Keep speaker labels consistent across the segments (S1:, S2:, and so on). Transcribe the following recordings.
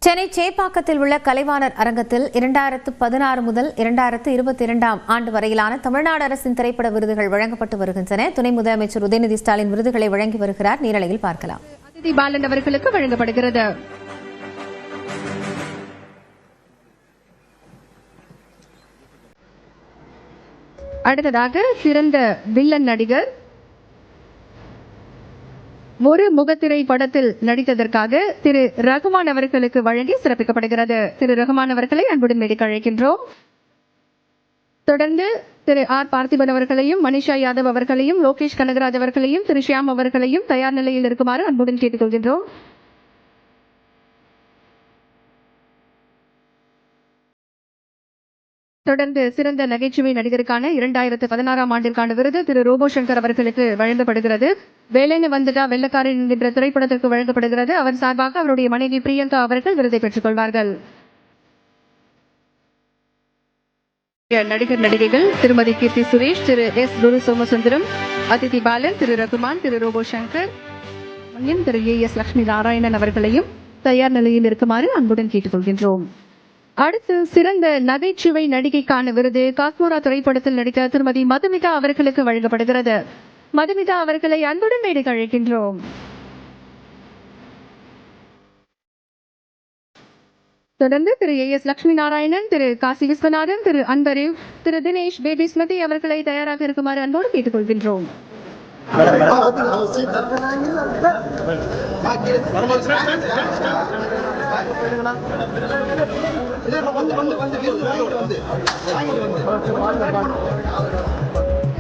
S1: சென்னை சேப்பாக்கத்தில் உள்ள கலைவாணர் அரங்கத்தில் 2016 முதல் 2022 ஆண்டு வரையிலான தமிழ்நாடு அரசின் திரைப்பட விருதுகள் வழங்கப்பட்டு வருகின்றன. துணை முதலமைச்சர் உதயநிதி ஸ்டாலின் விருதுகளை வழங்கி வருகிறார். நேரலையில் பார்க்கலாம்.
S2: அதிதி பாலன் அவர்களுக்கு வழங்கப்படுகிறது. அடுத்ததாக சிறந்த வில்லன் நடிகர் ஒரு முகத்திரை படத்தில் நடித்ததற்காக திரு ரகுமான் அவர்களுக்கு வழங்கி சிறப்பிக்கப்படுகிறது. திரு ரகுமான் அவர்களை அன்புடன் மேடைக்கு அழைக்கின்றோம். தொடர்ந்து திரு ஆர் பார்த்திபன் அவர்களையும், மனிஷா யாதவ் அவர்களையும், லோகேஷ் கனகராஜ் அவர்களையும், திரு ஷியாம் அவர்களையும் தயார் நிலையில் இருக்குமாறு அன்புடன் கேட்டுக்கொள்கின்றோம். தொடர்ந்து சிறந்த நகைச்சுவை நடிகருக்கான 2016 ஆண்டிற்கான விருது திரு ரோபோ சங்கர் அவர்களுக்கு வழங்கப்படுகிறது. வேலைன்னு வந்துட்டா வெள்ளக்காரன் என்கின்ற திரைப்படத்திற்கு வழங்கப்படுகிறது. அவர் சார்பாக அவருடைய மனைவி பிரியங்கா அவர்கள் விருதை பெற்றுக் கொள்வார்கள். நடிகர் நடிகைகள் திருமதி கீர்த்தி சுரேஷ், திரு எஸ் குரு சோமசுந்தரம், அதிதி பாலன், திரு ரகுமான், திரு ரோபோ சங்கர், திரு AS லட்சுமி நாராயணன் அவர்களையும் தயார் நிலையில் இருக்குமாறு அன்புடன் கேட்டுக்கொள்கின்றோம். அடுத்து சிறந்த நகைச்சுவை நடிகைக்கான விருது காஸ்மோரா திரைப்படத்தில் நடித்த திருமதி மதுமிதா அவர்களுக்கு வழங்கப்படுகிறது. மதுமிதா அவர்களை அன்புடன் மேடைக்கு அழைக்கின்றோம். தொடர்ந்து திரு AS லட்சுமி நாராயணன், திரு காசி விஸ்வநாதன், திரு அன்பரேவ், திரு தினேஷ் பேபி ஸ்மிருதி அவர்களை தயாராக இருக்குமாறு அன்போடு கேட்டுக்கொள்கின்றோம்.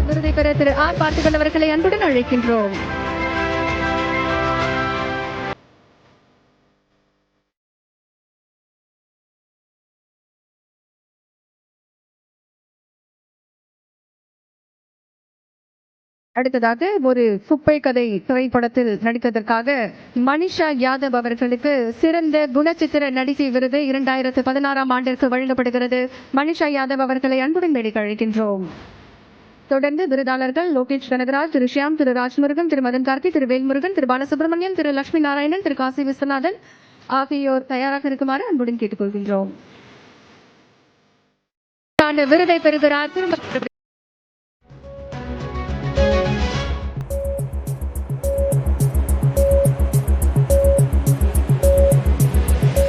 S2: விருதை பெற திரு ஆர் பார்த்திபன் அவர்களை அன்புடன் அழைக்கின்றோம். அடுத்ததாக ஒரு குப்பை கதை திரைப்படத்தில் நடித்ததற்காக மனிஷா யாதவ் அவர்களுக்கு சிறந்த குணச்சித்திர நடிகை விருது 2016 ஆண்டிற்கு வழங்கப்படுகிறது. மனிஷா யாதவ் அவர்களை அன்புடன் மேடைக்கு அழைக்கின்றோம். தொடர்ந்து விருதாளர்கள் லோகேஷ் கனகராஜ், திரு ஷியாம், திரு ராஜ்முருகன், திரு மதன் கார்த்தி, திரு வேல்முருகன், திரு பாலசுப்ரமணியன், திரு லட்சுமி நாராயணன், திரு காசி விஸ்வநாதன் ஆகியோர் தயாராக இருக்குமாறு அன்புடன் கேட்டுக்கொள்கின்றோம். விருதை பெறுகிறார்